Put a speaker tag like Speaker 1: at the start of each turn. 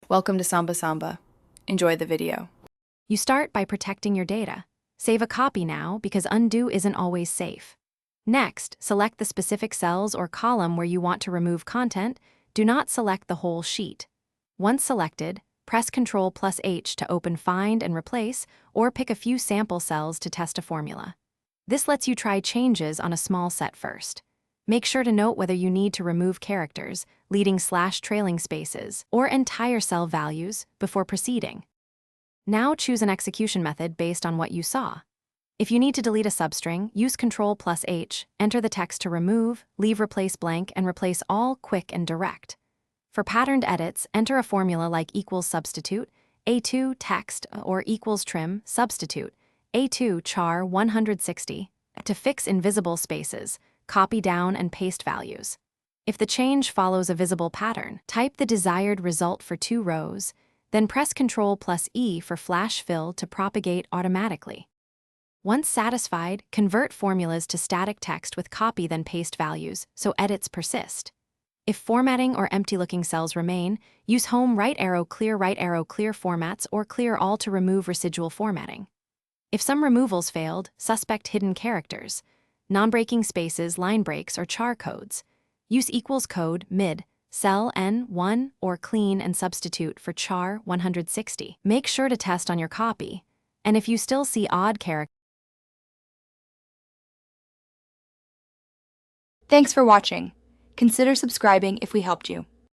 Speaker 1: Welcome to Samba Samba. Enjoy the video.
Speaker 2: You start by protecting your data. Save a copy now because undo isn't always safe. Next, select the specific cells or column where you want to remove content. Do not select the whole sheet. Once selected, press Ctrl+H to open Find and Replace, or pick a few sample cells to test a formula. This lets you try changes on a small set first. Make sure to note whether you need to remove characters, leading/trailing spaces, or entire cell values before proceeding. Now choose an execution method based on what you saw. If you need to delete a substring, use Ctrl+H, enter the text to remove, leave replace blank, and replace all quick and direct. For patterned edits, enter a formula like equals substitute, A2 text, or equals trim substitute, A2 char 160, to fix invisible spaces, copy down and paste values. If the change follows a visible pattern, type the desired result for 2 rows, then press Ctrl+E for flash fill to propagate automatically. Once satisfied, convert formulas to static text with copy then paste values so edits persist. If formatting or empty-looking cells remain, use Home right arrow clear formats or clear all to remove residual formatting. If some removals failed, suspect hidden characters, non-breaking spaces, line breaks, or char codes. Use equals code mid, cell N1 or clean and substitute for char 160. Make sure to test on your copy, and if you still see odd characters.
Speaker 3: Thanks for watching. Consider subscribing if we helped you.